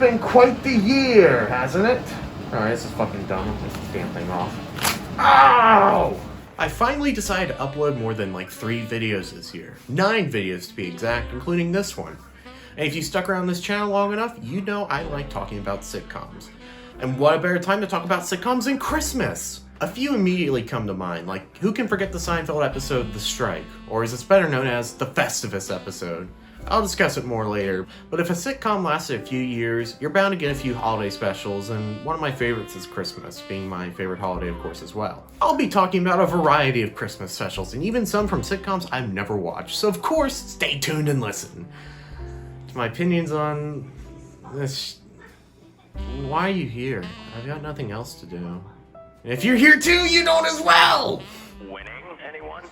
been quite the year, hasn't it? Alright, this is fucking dumb. I'll take this damn thing off. Ow! I finally decided to upload more than like 3 videos this year. 9 videos to be exact, including this one. And if you stuck around this channel long enough, you know I like talking about sitcoms. And what a better time to talk about sitcoms than Christmas! A few immediately come to mind, like who can forget the Seinfeld episode The Strike, or as it's better known as the Festivus episode. I'll discuss it more later, but if a sitcom lasted a few years, you're bound to get a few holiday specials, and one of my favorites is Christmas, being my favorite holiday of course as well. I'll be talking about a variety of Christmas specials, and even some from sitcoms I've never watched, so of course, stay tuned and listen. My opinions on this... Why are you here? I've got nothing else to do. And if you're here too, you don't as well! Winning, anyone?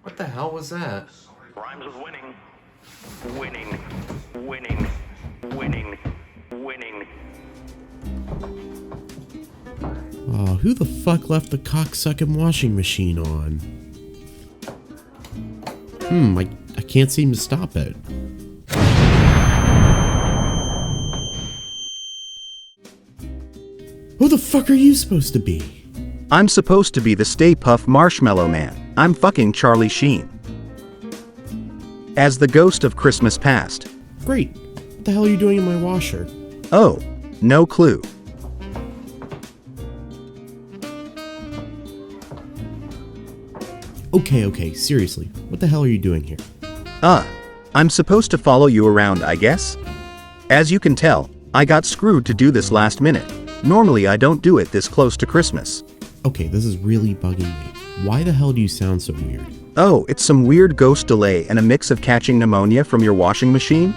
What the hell was that? Rhymes with winning. Winning, winning, winning, winning. Oh, who the fuck left the cocksucking washing machine on? I can't seem to stop it. Who the fuck are you supposed to be? I'm supposed to be the Stay Puft Marshmallow Man. I'm fucking Charlie Sheen. As the ghost of Christmas past. Great. What the hell are you doing in my washer? Oh, no clue. Okay, seriously. What the hell are you doing here? I'm supposed to follow you around, I guess? As you can tell, I got screwed to do this last minute. Normally I don't do it this close to Christmas. Okay, this is really bugging me. Why the hell do you sound so weird? Oh, it's some weird ghost delay and a mix of catching pneumonia from your washing machine?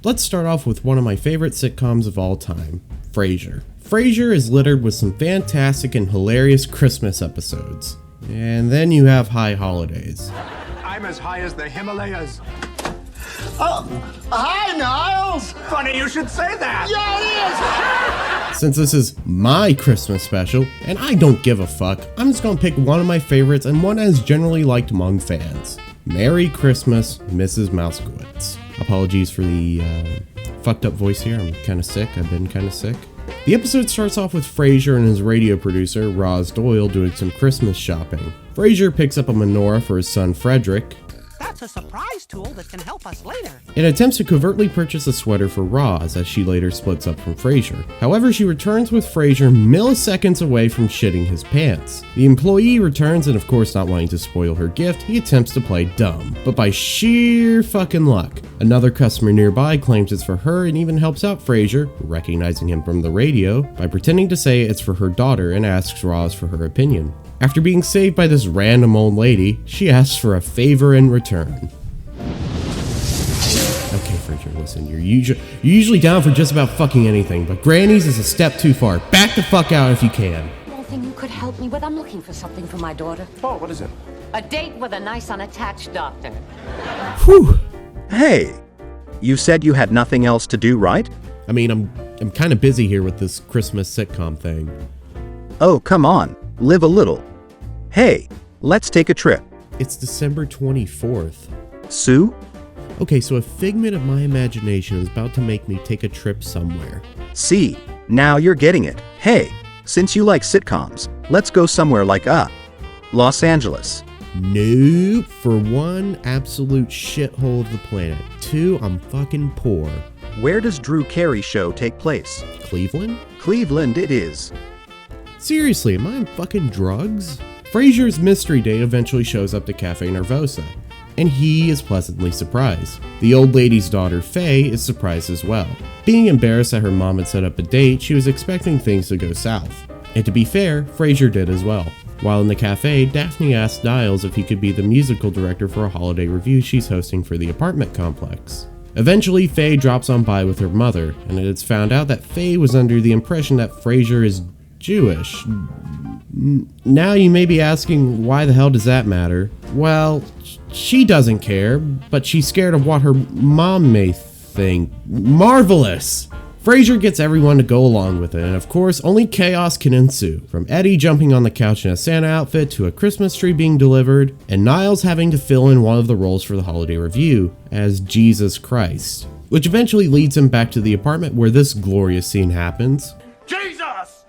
Let's start off with one of my favorite sitcoms of all time, Frasier. Frasier is littered with some fantastic and hilarious Christmas episodes. And then you have High Holidays. I'm as high as the Himalayas. Oh, hi, Niles! Funny you should say that! Yeah, it is! Since this is my Christmas special, and I don't give a fuck, I'm just gonna pick one of my favorites and one that is generally liked among fans. Merry Christmas, Mrs. Mousekewitz. Apologies for the fucked up voice here, I'm kinda sick, I've been kinda sick. The episode starts off with Frasier and his radio producer, Roz Doyle, doing some Christmas shopping. Frasier picks up a menorah for his son Frederick. That's a surprise tool that can help us later. And attempts to covertly purchase a sweater for Roz as she later splits up from Frasier. However, she returns with Frasier milliseconds away from shitting his pants. The employee returns and of course not wanting to spoil her gift, he attempts to play dumb. But by sheer fucking luck, another customer nearby claims it's for her and even helps out Frasier, recognizing him from the radio, by pretending to say it's for her daughter and asks Roz for her opinion. After being saved by this random old lady, she asks for a favor in return. Okay, Frasier, listen, you're usually down for just about fucking anything, but Granny's is a step too far. Back the fuck out if you can. Anything you could help me with? I'm looking for something for my daughter. Oh, what is it? A date with a nice unattached doctor. Whew. Hey! You said you had nothing else to do, right? I mean, I'm kind of busy here with this Christmas sitcom thing. Oh, come on. Live a little. Hey, let's take a trip. It's December 24th. Sue? Okay, so a figment of my imagination is about to make me take a trip somewhere. See, now you're getting it. Hey, since you like sitcoms, let's go somewhere like, Los Angeles. Nope. For one, absolute shithole of the planet. 2, I'm fucking poor. Where does Drew Carey's show take place? Cleveland? Cleveland it is. Seriously, am I on fucking drugs? Frasier's mystery date eventually shows up to Cafe Nervosa, and he is pleasantly surprised. The old lady's daughter, Faye, is surprised as well. Being embarrassed that her mom had set up a date, she was expecting things to go south. And to be fair, Frasier did as well. While in the cafe, Daphne asked Niles if he could be the musical director for a holiday revue she's hosting for the apartment complex. Eventually, Faye drops on by with her mother, and it's found out that Faye was under the impression that Frasier is Jewish. Now you may be asking, why the hell does that matter? Well, she doesn't care, but she's scared of what her mom may think. Marvelous! Frasier gets everyone to go along with it, and of course, only chaos can ensue. From Eddie jumping on the couch in a Santa outfit to a Christmas tree being delivered, and Niles having to fill in one of the roles for the holiday review as Jesus Christ. which eventually leads him back to the apartment where this glorious scene happens. Jesus!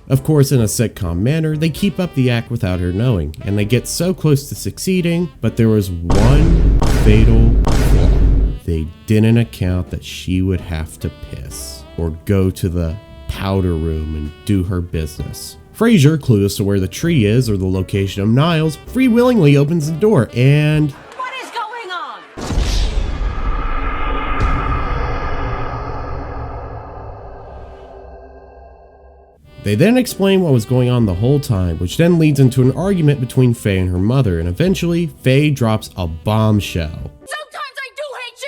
Of course, in a sitcom manner, they keep up the act without her knowing, and they get so close to succeeding, but there was one fatal flaw. They didn't account that she would have to piss, or go to the powder room and do her business. Frasier, clueless to where the tree is or the location of Niles, free-willingly opens the door and... What is going on? They then explain what was going on the whole time, which then leads into an argument between Faye and her mother, and eventually, Faye drops a bombshell. Sometimes I do hate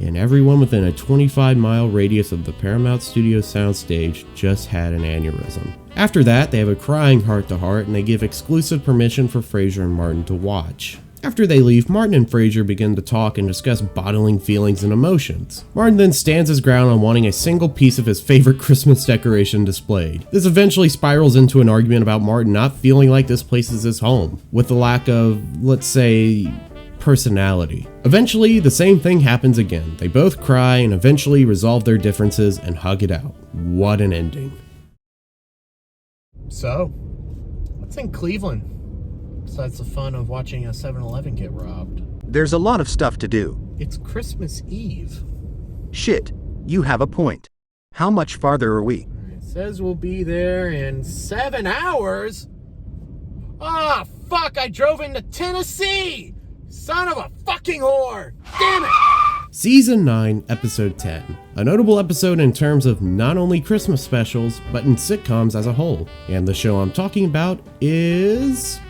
you! And everyone within a 25-mile radius of the Paramount Studios soundstage just had an aneurysm. After that, they have a crying heart-to-heart, and they give exclusive permission for Frasier and Martin to watch. After they leave, Martin and Frasier begin to talk and discuss bottling feelings and emotions. Martin then stands his ground on wanting a single piece of his favorite Christmas decoration displayed. This eventually spirals into an argument about Martin not feeling like this place is his home, with the lack of, let's say, personality. Eventually, the same thing happens again. They both cry and eventually resolve their differences and hug it out. What an ending. So, what's in Cleveland? Besides the fun of watching a 7-Eleven get robbed. There's a lot of stuff to do. It's Christmas Eve. Shit, you have a point. How much farther are we? It says we'll be there in 7 hours. Ah, fuck, I drove into Tennessee! Son of a fucking whore! Damn it! Season 9, Episode 10. A notable episode in terms of not only Christmas specials, but in sitcoms as a whole. And the show I'm talking about is...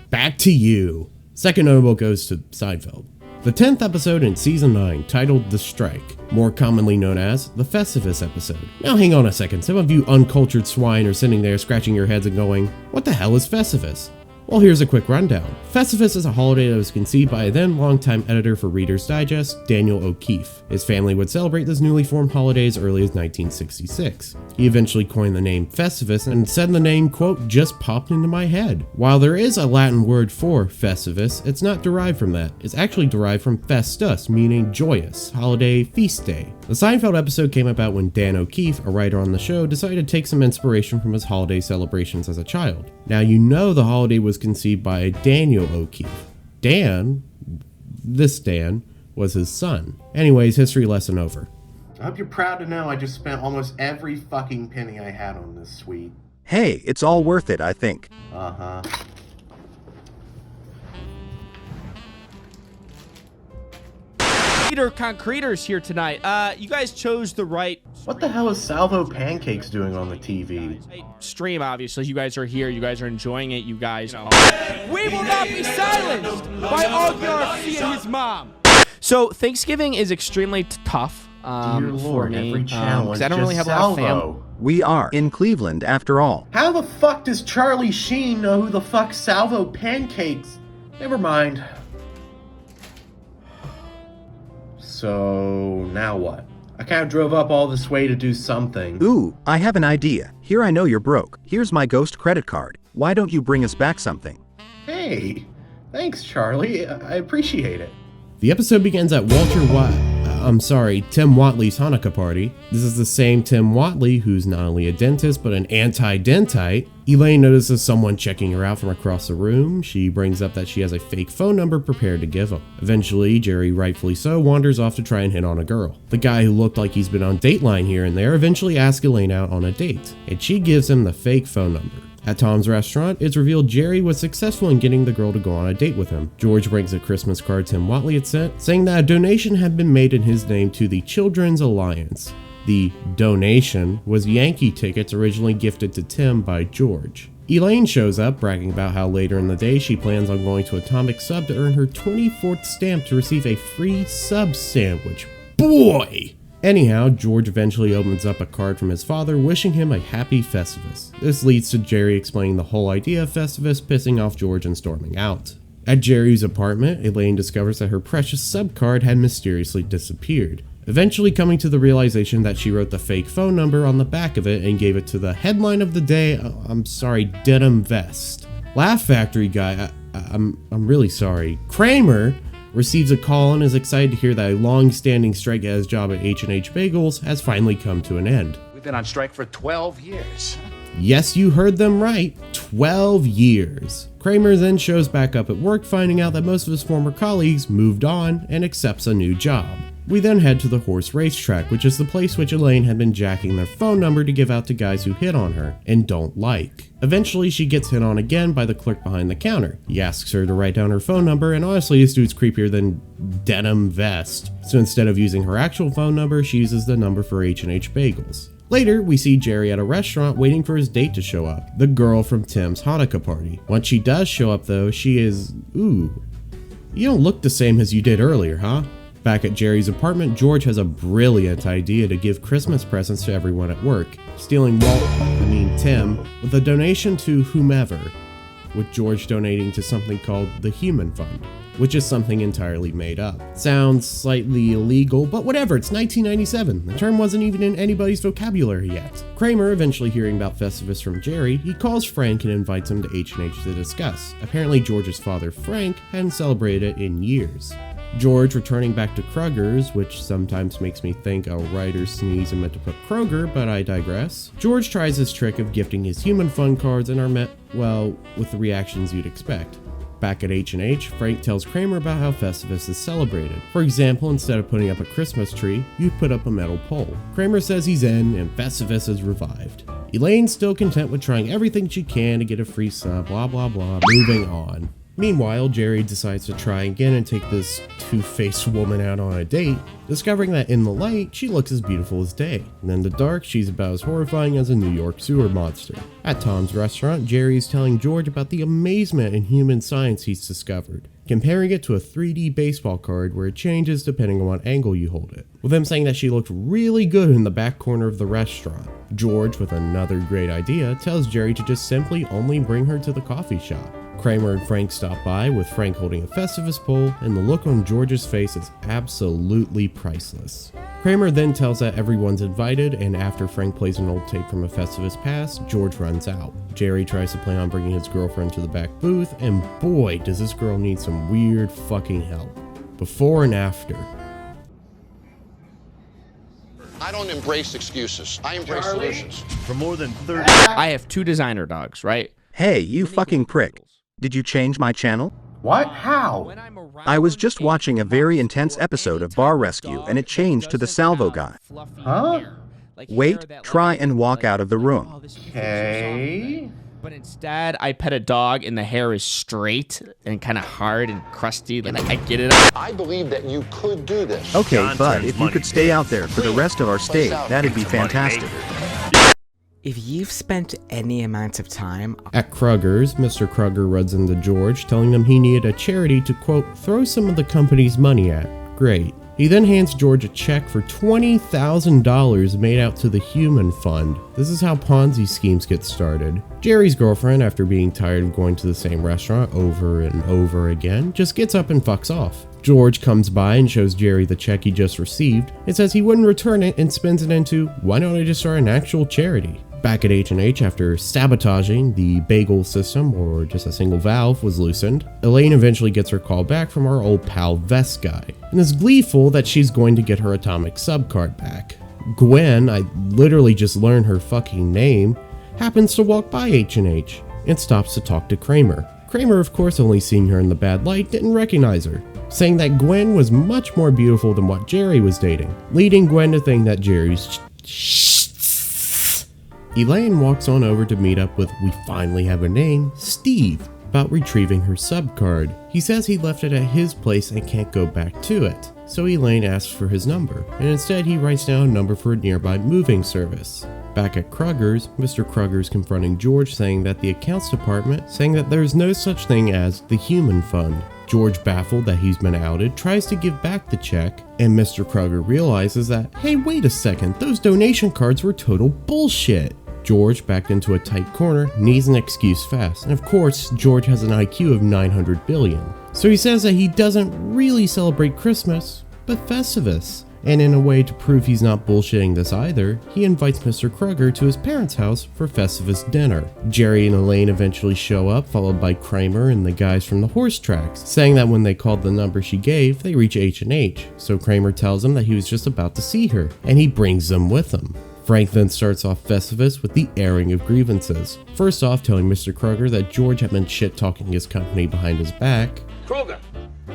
Back to You. Second notable goes to Seinfeld. The 10th episode in Season 9, titled The Strike, more commonly known as the Festivus episode. Now hang on a second, some of you uncultured swine are sitting there scratching your heads and going, what the hell is Festivus? Well, here's a quick rundown. Festivus is a holiday that was conceived by a then longtime editor for Reader's Digest, Daniel O'Keefe. His family would celebrate this newly formed holiday as early as 1966. He eventually coined the name Festivus and said the name, quote, just popped into my head. While there is a Latin word for Festivus, it's not derived from that. It's actually derived from festus, meaning joyous, holiday, feast day. The Seinfeld episode came about when Dan O'Keefe, a writer on the show, decided to take some inspiration from his holiday celebrations as a child. Now you know the holiday was conceived by Daniel O'Keefe. Dan, this Dan, was his son. Anyways, history lesson over. I hope you're proud to know I just spent almost every fucking penny I had on this suite. Hey, it's all worth it, I think. Uh-huh. Concreters here tonight. You guys chose the right... What the hell is Salvo Pancakes doing on the TV? Stream, obviously. You guys are here. You guys are enjoying it. You guys are... We will not be silenced by Garcia and his mom. So, Thanksgiving is extremely tough for me. Every channel because I don't really have a lot of family. We are in Cleveland, after all. How the fuck does Charlie Sheen know who the fuck Salvo Pancakes? Never mind. So, now what? I kind of drove up all this way to do something. Ooh, I have an idea. Here I know you're broke. Here's my ghost credit card. Why don't you bring us back something? Hey, thanks, Charlie. I appreciate it. The episode begins at Tim Watley's Hanukkah party. This is the same Tim Watley who's not only a dentist but an anti-dentite. Elaine notices someone checking her out from across the room. She brings up that she has a fake phone number prepared to give him. Eventually, Jerry, rightfully so, wanders off to try and hit on a girl. The guy who looked like he's been on Dateline here and there eventually asks Elaine out on a date, and she gives him the fake phone number. At Tom's restaurant, it's revealed Jerry was successful in getting the girl to go on a date with him. George brings a Christmas card Tim Watley had sent, saying that a donation had been made in his name to the Children's Alliance. The donation was Yankee tickets originally gifted to Tim by George. Elaine shows up, bragging about how later in the day she plans on going to Atomic Sub to earn her 24th stamp to receive a free sub sandwich. Boy! Anyhow, George eventually opens up a card from his father wishing him a happy Festivus. This leads to Jerry explaining the whole idea of Festivus, pissing off George and storming out. At Jerry's apartment, Elaine discovers that her precious sub card had mysteriously disappeared, eventually coming to the realization that she wrote the fake phone number on the back of it and gave it to the headline of the day, denim vest. Laugh Factory guy, I'm really sorry. Kramer receives a call and is excited to hear that a long-standing strike at his job at H&H Bagels has finally come to an end. We've been on strike for 12 years. Yes, you heard them right. 12 years. Kramer then shows back up at work, finding out that most of his former colleagues moved on and accepts a new job. We then head to the horse racetrack, which is the place which Elaine had been jacking their phone number to give out to guys who hit on her and don't like. Eventually, she gets hit on again by the clerk behind the counter. He asks her to write down her phone number, and honestly, this dude's creepier than denim vest. So instead of using her actual phone number, she uses the number for H&H Bagels. Later, we see Jerry at a restaurant waiting for his date to show up, the girl from Tim's Hanukkah party. Once she does show up though, she is, ooh, you don't look the same as you did earlier, huh? Back at Jerry's apartment, George has a brilliant idea to give Christmas presents to everyone at work, stealing Tim, with a donation to whomever, with George donating to something called the Human Fund, which is something entirely made up. Sounds slightly illegal, but whatever, it's 1997. The term wasn't even in anybody's vocabulary yet. Kramer, eventually hearing about Festivus from Jerry, he calls Frank and invites him to H&H to discuss. Apparently George's father, Frank, hadn't celebrated it in years. George returning back to Kroger's, which sometimes makes me think a writer sneezed and meant to put Kroger, but I digress. George tries his trick of gifting his Human Fund cards and are met, well, with the reactions you'd expect. Back at H&H, Frank tells Kramer about how Festivus is celebrated. For example, instead of putting up a Christmas tree, you put up a metal pole. Kramer says he's in, and Festivus is revived. Elaine's still content with trying everything she can to get a free sub, blah blah blah, moving on. Meanwhile, Jerry decides to try again and take this two-faced woman out on a date, discovering that in the light, she looks as beautiful as day, and in the dark, she's about as horrifying as a New York sewer monster. At Tom's restaurant, Jerry is telling George about the amazement in human science he's discovered, comparing it to a 3D baseball card where it changes depending on what angle you hold it, with him saying that she looked really good in the back corner of the restaurant. George, with another great idea, tells Jerry to just simply only bring her to the coffee shop. Kramer and Frank stop by, with Frank holding a Festivus pole, and the look on George's face is absolutely priceless. Kramer then tells that everyone's invited, and after Frank plays an old tape from a Festivus past, George runs out. Jerry tries to plan on bringing his girlfriend to the back booth, and boy, does this girl need some weird fucking help. Before and after. I don't embrace excuses. I embrace solutions. For more than 30... I have 2 designer dogs, right? Hey, you fucking prick. Did you change my channel? What? How? I was just watching a very intense episode of Bar Rescue and it changed to the Salvo guy. Huh? Wait, try and walk out of the room. Okay. But instead, I pet a dog and the hair is straight and kind of hard and crusty. And I get it out. I believe that you could do this. Okay, John but turns if you money. could stay out there for the rest of our stay, that'd be fantastic. If you've spent any amount of time At Kroger's, Mr. Kroger runs into George, telling them he needed a charity to, quote, throw some of the company's money at. Great. He then hands George a check for $20,000 made out to the Human Fund. This is how Ponzi schemes get started. Jerry's girlfriend, after being tired of going to the same restaurant over and over again, just gets up and fucks off. George comes by and shows Jerry the check he just received and says he wouldn't return it and spins it into, why don't I just start an actual charity? Back at H&H, after sabotaging the bagel system, or just a single valve, was loosened, Elaine eventually gets her call back from our old pal Vest guy, and is gleeful that she's going to get her atomic sub card back. Gwen, I literally just learned her fucking name, happens to walk by H&H, and stops to talk to Kramer. Kramer, of course, only seeing her in the bad light, didn't recognize her, saying that Gwen was much more beautiful than what Jerry was dating, leading Gwen to think that Jerry's Elaine walks on over to meet up with, we finally have a name, Steve, about retrieving her sub card. He says he left it at his place and can't go back to it, so Elaine asks for his number, and instead he writes down a number for a nearby moving service. Back at Kroger's, Mr. Kroger's confronting George, saying that the accounts department, saying that there's no such thing as the Human Fund. George, baffled that he's been outed, tries to give back the check, and Mr. Kroger realizes that, hey, wait a second, those donation cards were total bullshit. George, backed into a tight corner, needs an excuse fast, and of course, George has an IQ of 900 billion. So he says that he doesn't really celebrate Christmas, but Festivus, And in a way to prove he's not bullshitting this either, he invites Mr. Kruger to his parents' house for Festivus dinner. Jerry and Elaine eventually show up, followed by Kramer and the guys from the horse tracks, saying that when they called the number she gave, they reach H&H. So Kramer tells him that he was just about to see her, and he brings them with him. Frank then starts off Festivus with the airing of grievances. First off, telling Mr. Kruger that George had been shit-talking his company behind his back. Kruger,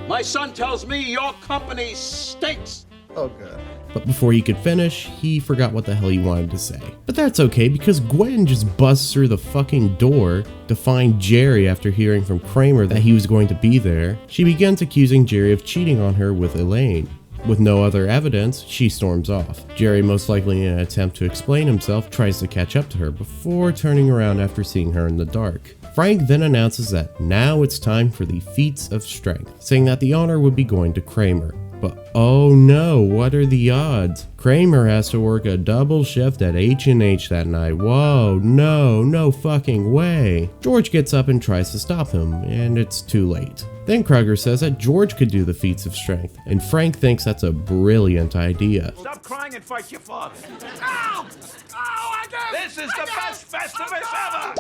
my son tells me your company stinks. Oh, good. But before he could finish, he forgot what the hell he wanted to say. But that's okay, because Gwen just busts through the fucking door to find Jerry after hearing from Kramer that he was going to be there. She begins accusing Jerry of cheating on her with Elaine. With no other evidence, she storms off. Jerry, most likely in an attempt to explain himself, tries to catch up to her before turning around after seeing her in the dark. Frank then announces that now it's time for the feats of strength, saying that the honor would be going to Kramer. But oh no, what are the odds? Kramer has to work a double shift at H&H that night. Whoa, no fucking way. George gets up and tries to stop him, and it's too late. Then Kruger says that George could do the feats of strength, and Frank thinks that's a brilliant idea. Stop crying and fight your father. Ow! Ow, this is the best Festivus ever!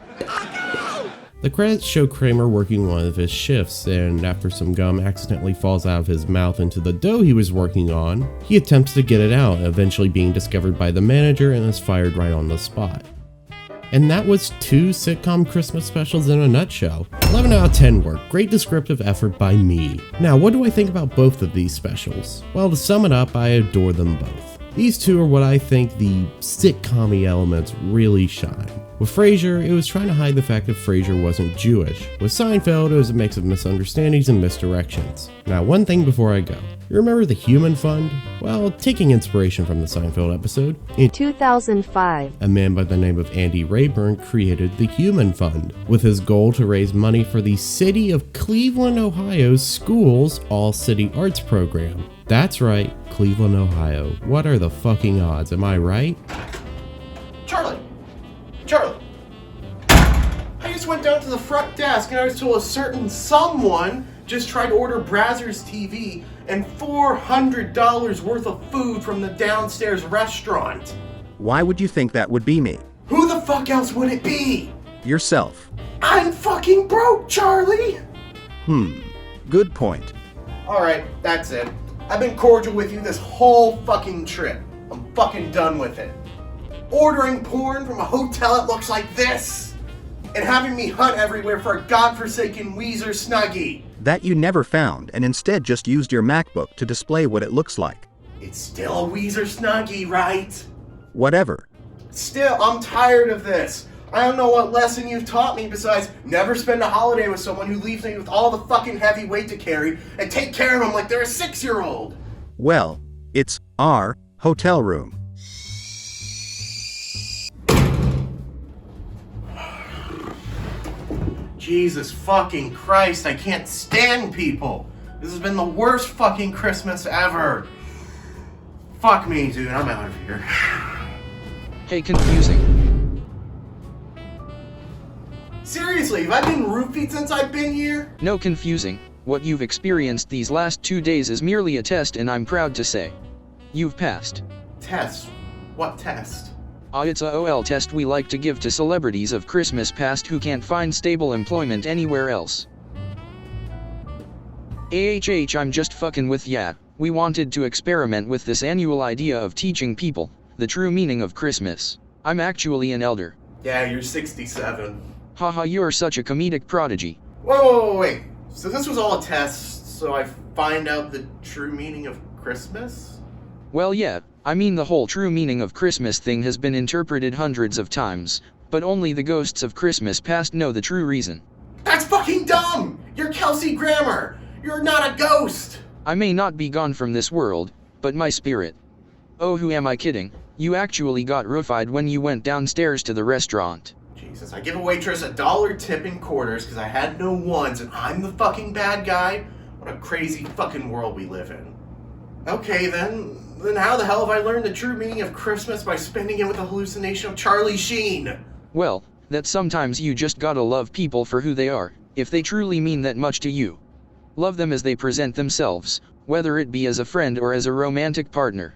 The credits show Kramer working one of his shifts, and after some gum accidentally falls out of his mouth into the dough he was working on, he attempts to get it out, eventually being discovered by the manager and is fired right on the spot. And that was 2 sitcom Christmas specials in a nutshell. 11 out of 10 work, great descriptive effort by me. Now, what do I think about both of these specials? Well, to sum it up, I adore them both. These two are what I think the sitcom-y elements really shine. With Frasier, it was trying to hide the fact that Frasier wasn't Jewish. With Seinfeld, it was a mix of misunderstandings and misdirections. Now, one thing before I go. You remember the Human Fund? Well, taking inspiration from the Seinfeld episode, in 2005, a man by the name of Andy Rayburn created the Human Fund, with his goal to raise money for the city of Cleveland, Ohio's schools all-city arts program. That's right, Cleveland, Ohio. What are the fucking odds, am I right? Charlie! I just went down to the front desk and I was told a certain someone just tried to order Brazzers TV and $400 worth of food from the downstairs restaurant. Why would you think that would be me? Who the fuck else would it be? Yourself. I'm fucking broke, Charlie! Good point. Alright, that's it. I've been cordial with you this whole fucking trip. I'm fucking done with it. Ordering porn from a hotel that looks like this, and having me hunt everywhere for a godforsaken Weezer Snuggie. That you never found and instead just used your MacBook to display what it looks like. It's still a Weezer Snuggie, right? Whatever. Still, I'm tired of this. I don't know what lesson you've taught me besides never spend a holiday with someone who leaves me with all the fucking heavy weight to carry and take care of them like they're a 6-year-old. Well, it's our hotel room. Jesus fucking Christ, I can't stand people. This has been the worst fucking Christmas ever. Fuck me, dude, I'm out of here. Hey, confusing. Seriously, have I been roofied since I've been here? No confusing. What you've experienced these last 2 days is merely a test, and I'm proud to say you've passed. Test? What test? It's a OL test we like to give to celebrities of Christmas past who can't find stable employment anywhere else. I'm just fucking with ya. We wanted to experiment with this annual idea of teaching people the true meaning of Christmas. I'm actually an elder. Yeah, you're 67. Haha, you're such a comedic prodigy. Wait. So this was all a test, so I find out the true meaning of Christmas? Well, yeah. I mean, the whole true meaning of Christmas thing has been interpreted hundreds of times, but only the ghosts of Christmas past know the true reason. That's fucking dumb! You're Kelsey Grammer! You're not a ghost! I may not be gone from this world, but my spirit. Oh, who am I kidding? You actually got roofied when you went downstairs to the restaurant. Jesus, I give a waitress $1 tip in quarters because I had no ones and I'm the fucking bad guy? What a crazy fucking world we live in. Okay, then how the hell have I learned the true meaning of Christmas by spending it with a hallucination of Charlie Sheen? Well, that sometimes you just gotta love people for who they are, if they truly mean that much to you. Love them as they present themselves, whether it be as a friend or as a romantic partner.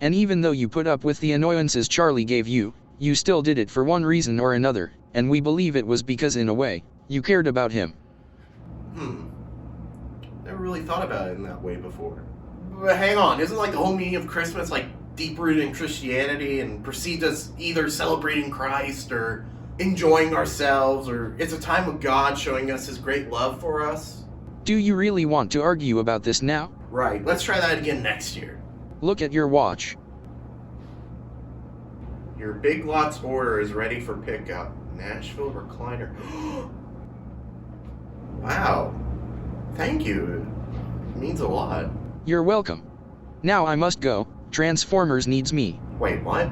And even though you put up with the annoyances Charlie gave you, you still did it for one reason or another, and we believe it was because in a way, you cared about him. Never really thought about it in that way before. But hang on, isn't like the whole meaning of Christmas like deep-rooted in Christianity and perceived as either celebrating Christ or enjoying ourselves, or it's a time of God showing us his great love for us? Do you really want to argue about this now? Right, let's try that again next year. Look at your watch. Your Big Lots order is ready for pickup. Nashville recliner. Wow. Thank you. It means a lot. You're welcome. Now I must go. Transformers needs me. Wait, what?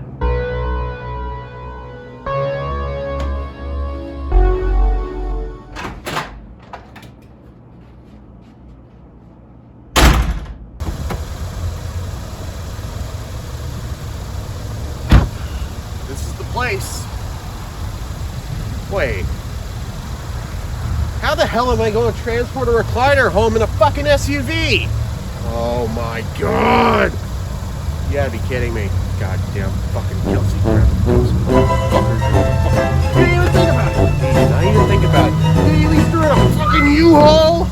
This is the place. Wait. How the hell am I going to transport a recliner home in a fucking SUV? Oh my god! You gotta be kidding me. Goddamn fucking Kelsey Grammer. Didn't even think about it. Didn't even think about it. Did he at least threw in a fucking U-Haul?